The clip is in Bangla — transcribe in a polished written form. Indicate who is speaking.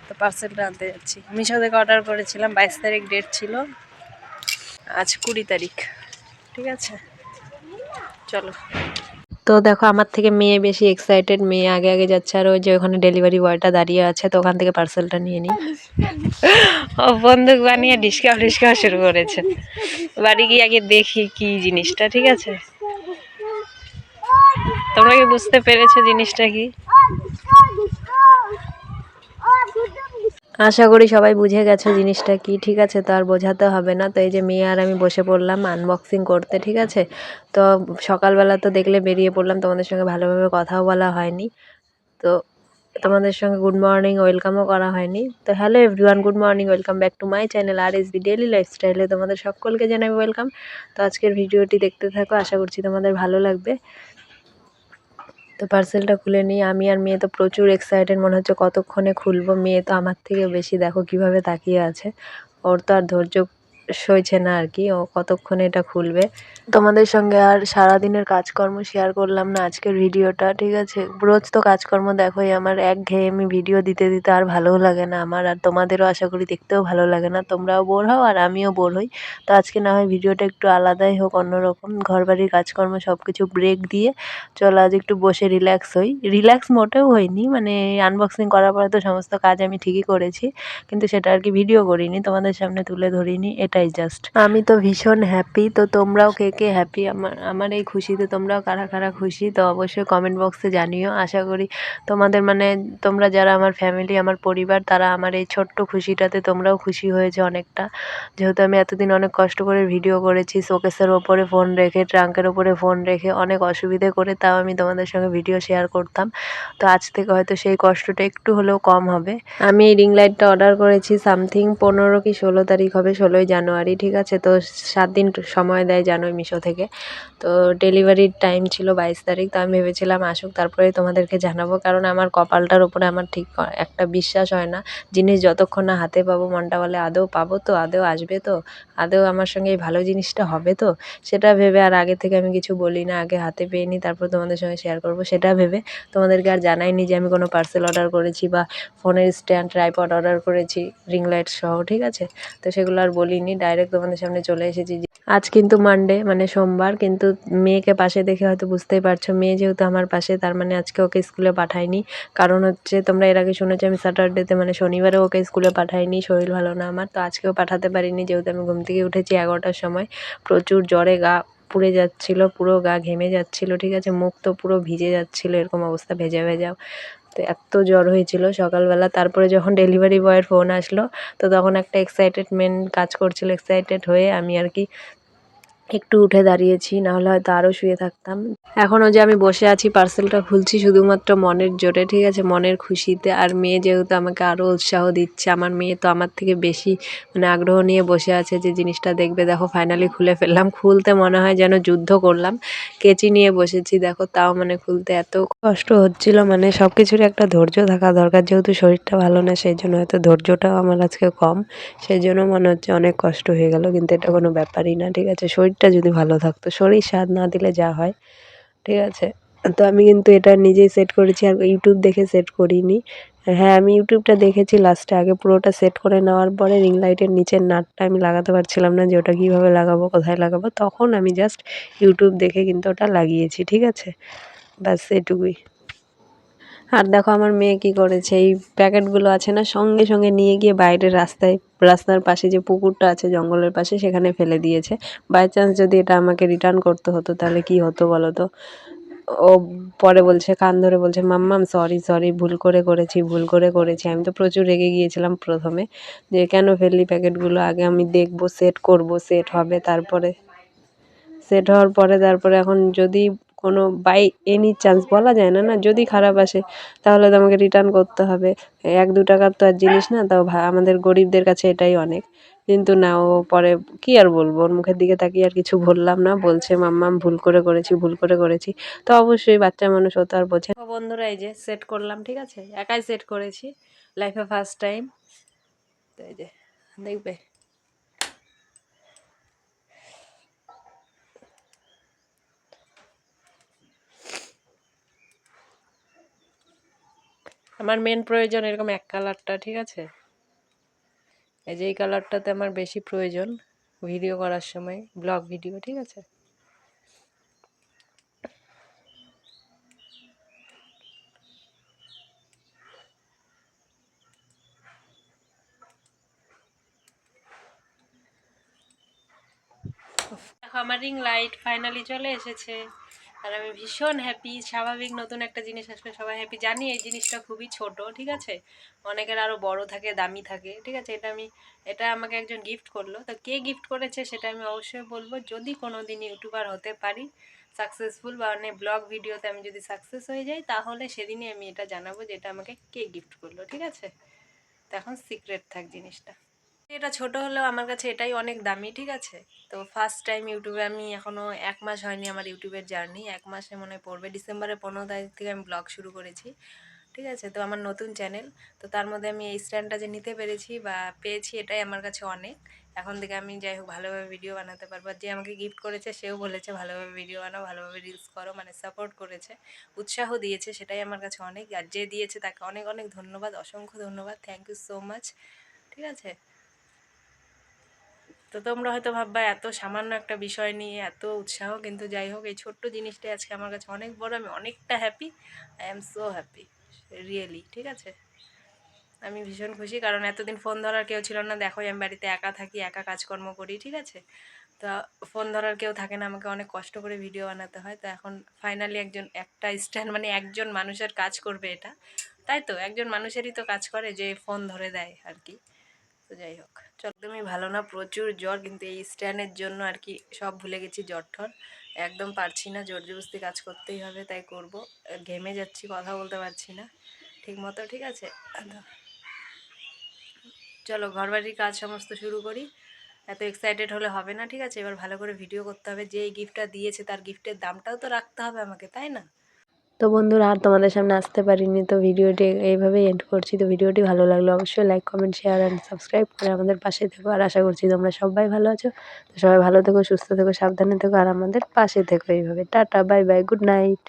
Speaker 1: তো পার্সেলটা আনতে যাচ্ছি। মিশো থেকে অর্ডার করেছিলাম, 22 তারিখ ডেট ছিল, আজ 20 তারিখ। ঠিক আছে, চলো। তো দেখো আমার থেকে মেয়ে বেশি এক্সাইটেড, মেয়ে আগে আগে যাচ্ছে, আর ওই যে ওখানে ডেলিভারি বয়টা দাঁড়িয়ে আছে, তো ওখান থেকে পার্সেলটা নিয়ে নিই। ও বন্দুক বানিয়ে ডিসকাও শুরু করেছে। বাড়ি গিয়ে আগে দেখি কি জিনিসটা। ঠিক আছে, তোমরা কি বুঝতে পেরেছো জিনিসটা কি? আশা করি সবাই বুঝে গেছো জিনিসটা কি। ঠিক আছে, তো আর বোঝাতে হবে না। তো এই যে মেয়ে আর আমি বসে পড়লাম আনবক্সিং করতে। ঠিক আছে, তো সকালবেলা তো দেখলে বেরিয়ে পড়লাম, তোমাদের সঙ্গে ভালোভাবে কথাও বলা হয়নি, তো তোমাদের সঙ্গে গুড মর্নিং ওয়েলকামও করা হয়নি। তো hello everyone, good morning, welcome back to my channel RSB daily লাইফস্টাইলে তোমাদের সকলকে জানাই ওয়েলকাম। তো আজকের ভিডিওটি দেখতে থাকো, আশা করছি তোমাদের ভালো লাগবে। তো পার্সেলটা খুলে নিই। আমি আর মেয়ে তো প্রচুর এক্সাইটেড, মনে হচ্ছে কতক্ষণে খুলবো। মেয়ে তো আমার থেকে বেশি, দেখো কিভাবে তাকিয়ে আছে, ওর তো আর ধৈর্য সইছে না আর কি, ও কতক্ষণে এটা খুলবে। তোমাদের সঙ্গে আর সারাদিনের কাজকর্ম শেয়ার করলাম না আজকের ভিডিওটা। ঠিক আছে, রোজ তো কাজকর্ম দেখোই আমার, একঘেয়েমি ভিডিও দিতে দিতে আর ভালোও লাগে না আমার, আর তোমাদেরও আশা করি দেখতেও ভালো লাগে না, তোমরাও বোর হও আর আমিও বোর হই। তো আজকে না হয় ভিডিওটা একটু আলাদাই হোক, অন্যরকম, ঘরবাড়ির কাজকর্ম সব কিছু ব্রেক দিয়ে চলো আজ একটু বসে রিল্যাক্স হই। রিল্যাক্স মোটেও হইনি, মানে আনবক্সিং করার পরে তো সমস্ত কাজ আমি ঠিকই করেছি, কিন্তু সেটা আর কি ভিডিও করিনি, তোমাদের সামনে তুলে ধরিনি, এটাই জাস্ট। আমি তো ভীষণ হ্যাপি। তো তোমরাও কে কে হ্যাপি আমার এই খুশিতে, তোমরাও কারা কারা খুশি, তো অবশ্যই কমেন্ট বক্সে জানিও। আশা করি তোমাদের, মানে তোমরা যারা আমার ফ্যামিলি, আমার পরিবার, তারা আমার এই ছোট্ট খুশিটাতে তোমরাও খুশি হয়েছে অনেকটা। যেহেতু আমি এতদিন অনেক কষ্ট করে ভিডিও করেছি, শোকেসের ওপরে ফোন রেখে, ট্রাঙ্কের ওপরে ফোন রেখে, অনেক অসুবিধে করে, তাও আমি তোমাদের সঙ্গে ভিডিও শেয়ার করতাম। তো আজ থেকে হয়তো সেই কষ্টটা একটু হলেও কম হবে। আমি এই রিং লাইটটা অর্ডার করেছি সামথিং 15 কি 16 তারিখ হবে, 16ই জানুয়ারি। ঠিক আছে, তো 7 দিন সময় দেয় জানোই মিশো থেকে। তো ডেলিভারির টাইম ছিল 22 তারিখ। তো আমি ভেবেছিলাম আসুক, তারপরে তোমাদেরকে জানাবো, কারণ আমার কপালটার ওপরে আমার ঠিক একটা বিশ্বাস হয় না। জিনিস যতক্ষণ না হাতে পাবো, মনটা বলে আদৌ পাবো তো, আদৌ আসবে তো, আদৌ আমার সঙ্গে এই ভালো জিনিসটা হবে তো, সেটা ভেবে আর আগে থেকে আমি কিছু বলি না, আগে হাতে পেয়ে নিই, তারপর তোমাদের সঙ্গে শেয়ার করবো। সেটা ভেবে তোমাদেরকে আর জানাইনি যে আমি কোনো পার্সেল অর্ডার করেছি বা ফোনের স্ট্যান্ড, ট্রাইপড অর্ডার করেছি রিং লাইট সহ। ঠিক আছে, তো সেগুলো আর বলিনি, ডাইরেক্ট তোমাদের সামনে চলে এসেছি। আজ কিন্তু মানডে, মানে সোমবার, কিন্তু মেয়েকে পাশে দেখে হয়তো বুঝতেই পারছো, মেয়ে যেহেতু আমার পাশে, তার মানে আজকে ওকে স্কুলে পাঠাইনি। কারণ হচ্ছে তোমরা এর আগে শুনেছো আমি স্যাটারডেতে, মানে শনিবারে ওকে স্কুলে পাঠাইনি, শরীর ভালো না আমার, তো আজকেও পাঠাতে পারিনি, যেহেতু আমি ঘুম থেকে উঠেছি 11টার সময়, প্রচুর জ্বরে গা পুড়ে যাচ্ছিল, পুরো গা ঘেমে যাচ্ছিল। ঠিক আছে, মুখ তো পুরো ভিজে যাচ্ছিল, এরকম অবস্থা, ভেজা ভেজা, তো এত জ্বর হয়েছিল সকালবেলা। তারপরে যখন ডেলিভারি বয়ের ফোন আসলো, তো তখন একটা এক্সাইটেডমেন্ট কাজ করছিল, এক্সাইটেড হয়ে আমি আর কি একটু উঠে দাঁড়িয়েছি, নাহলে হয়তো আরও শুয়ে থাকতাম। এখনও যে আমি বসে আছি পার্সেলটা খুলছি শুধুমাত্র মনের জোরে। ঠিক আছে, মনের খুশিতে। আর মেয়ে যেহেতু আমাকে আরও উৎসাহ দিচ্ছে, আমার মেয়ে তো আমার থেকে বেশি মানে আগ্রহ নিয়ে বসে আছে যে জিনিসটা দেখবে। দেখো ফাইনালি খুলে ফেললাম, খুলতে মনে হয় যেন যুদ্ধ করলাম, কেচি নিয়ে বসেছি দেখো, তাও মানে খুলতে এত কষ্ট হচ্ছিল। মানে সব কিছুরই একটা ধৈর্য থাকা দরকার, যেহেতু শরীরটা ভালো না, সেই জন্য হয়তো ধৈর্যটাও আমার আজকে কম, সেই জন্য মনে হচ্ছে অনেক কষ্ট হয়ে গেল, কিন্তু এটা কোনো ব্যাপারই না। ঠিক আছে, শরীরটা যদি ভালো থাকতো, শরীর সাথ না দিলে যা হয়। ঠিক আছে, তো আমি কিন্তু এটা নিজেই সেট করেছি, আর ইউটিউব দেখে সেট করিনি। হ্যাঁ, আমি ইউটিউবটা দেখেছি লাস্টে, আগে পুরোটা সেট করে নেওয়ার পরে রিং লাইটের নিচের নাটটা আমি লাগাতে পারছিলাম না, যে ওটা কীভাবে লাগাবো, কোথায় লাগাবো, তখন আমি জাস্ট ইউটিউব দেখে কিন্তু ওটা লাগিয়েছি। ঠিক আছে, ব্যাস এটুকুই। আর দেখো আমার মেয়ে কি করেছে, এই প্যাকেটগুলো আছে না, সঙ্গে সঙ্গে নিয়ে গিয়ে বাইরের রাস্তার পাশে যে পুকুরটা আছে জঙ্গলের পাশে, সেখানে ফেলে দিয়েছে। বাই চান্স যদি এটা আমাকে রিটার্ন করতে হতো তাহলে কি হতো বলো তো। ও পরে বলছে, কান ধরে বলছে, মাম্মাম সরি সরি, ভুল করে করেছি, ভুল করে করেছি। আমি তো প্রচুর রেগে গিয়েছিলাম প্রথমে, যে কেন ফেললি প্যাকেটগুলো, আগে আমি দেখবো, সেট করব, সেট হবে, তারপরে সেট হওয়ার পরে তারপরে এখন যদি কোনো বাই এনি চান্স, বলা যায় না, না যদি খারাপ আসে তাহলে তো আমাকে রিটার্ন করতে হবে। 1-2 টাকার তো আর জিনিস না, তাও আমাদের গরিবদের কাছে এটাই অনেক। কিন্তু না, ও পরে কি আর বলবো, ওর মুখের দিকে তাকিয়ে আর কিছু বললাম না, বলছে মাম্মাম ভুল করে করেছি, ভুল করে করেছি। তো অবশ্যই বাচ্চা মানুষ, ও তো আর বোঝে। বন্ধুরা এই যে সেট করলাম, ঠিক আছে, একাই সেট করেছি, লাইফে ফার্স্ট টাইম। তো এই যে দেখবে, আমার মেন প্রয়োজন এরকম এক কালারটা, ঠিক আছে? এই যে এই কালারটাতে আমার বেশি প্রয়োজন ভিডিও করার সময়, ব্লগ ভিডিও, ঠিক আছে? দেখো আমার রিং লাইট ফাইনালি চলে এসেছে আর আমি ভীষণ হ্যাপি। স্বাভাবিক নতুন একটা জিনিস আসলে সবাই হ্যাপি। জানি এই জিনিসটা খুবই ছোট, ঠিক আছে? অনেকের আরও বড় থাকে, দামি থাকে, ঠিক আছে? এটা আমাকে একজন গিফট করলো। তো কে গিফট করেছে সেটা আমি অবশ্যই বলবো, যদি কোনো দিন ইউটিউবার হতে পারি সাকসেসফুল, বা মানে ব্লগ ভিডিওতে আমি যদি সাকসেস হয়ে যাই, তাহলে সেদিনই আমি এটা জানাবো যে এটা আমাকে কে গিফট করলো, ঠিক আছে? তো এখন সিক্রেট থাক জিনিসটা। এটা ছোট হলেও আমার কাছে এটাই অনেক দামি, ঠিক আছে? তো ফার্স্ট টাইম ইউটিউবে আমি এখনও 1 মাস হয়নি আমার ইউটিউবের জার্নি, 1 মাসে মনে হয় পড়বে, ডিসেম্বরের 15 তারিখ থেকে আমি ব্লগ শুরু করেছি, ঠিক আছে? তো আমার নতুন চ্যানেল, তো তার মধ্যে আমি এই স্ট্যান্ডটা যে নিতে পেরেছি বা পেয়েছি, এটাই আমার কাছে অনেক। এখন থেকে আমি যাই হোক ভালোভাবে ভিডিও বানাতে পারবো। আর যে আমাকে গিফট করেছে সেও বলেছে ভালোভাবে ভিডিও বানাও, ভালোভাবে রিলস করো, মানে সাপোর্ট করেছে, উৎসাহ দিয়েছে, সেটাই আমার কাছে অনেক। আর যে দিয়েছে তাকে অনেক অনেক ধন্যবাদ, অসংখ্য ধন্যবাদ, থ্যাংক ইউ সো মাচ, ঠিক আছে? তো তোমরা হয়তো ভাববা এত সামান্য একটা বিষয় নিয়ে এত উৎসাহ, কিন্তু যাই হোক এই ছোট্ট জিনিসটাই আজকে আমার কাছে অনেক বড়। আমি অনেকটা happy, I am so happy really, ঠিক আছে? আমি ভীষণ খুশি, কারণ এতদিন ফোন ধরার কেউ ছিল না। দেখো আমি বাড়িতে একা থাকি, একা কাজকর্ম করি, ঠিক আছে? তো ফোন ধরার কেউ থাকে না, আমাকে অনেক কষ্ট করে ভিডিও বানাতে হয়। তো এখন ফাইনালি একটা স্ট্যান্ড, মানে একজন মানুষের কাজ করবে এটা, তাই তো? একজন মানুষেরই তো কাজ করে যে ফোন ধরে দেয় আর কি। তো যাই হোক, চল, একদমই ভালো না, প্রচুর জ্বর, কিন্তু এই স্ট্যান্ডের জন্য আর কি সব ভুলে গেছি, জ্বর ঠর একদম পারছি না, জোর জবরদস্তি কাজ করতেই হবে, তাই করব। ঘেমে যাচ্ছি, কথা বলতে পারছি না ঠিক মতো, ঠিক আছে? চলো ঘরবাড়ির কাজ সমস্ত শুরু করি। এত এক্সাইটেড হলে হবে না, ঠিক আছে? এবার ভালো করে ভিডিও করতে হবে। যে এই গিফটটা দিয়েছে তার গিফটের দামটাও তো রাখতে হবে আমাকে, তাই না? তো বন্ধুরা, আর তোমাদের সামনে আসতে পারিনি, তো ভিডিওটি এইভাবেই এন্ড করছি। তো ভিডিওটি ভালো লাগলে অবশ্যই like, comment, share and subscribe করে আমাদের পাশে থেকো। আর আশা করছি তোমরা সবাই ভালো আছো। তো সবাই ভালো থেকো, সুস্থ থেকো, সাবধানে থেকো, আর আমাদের পাশে থেকো এইভাবে। Tata, bye bye, good night.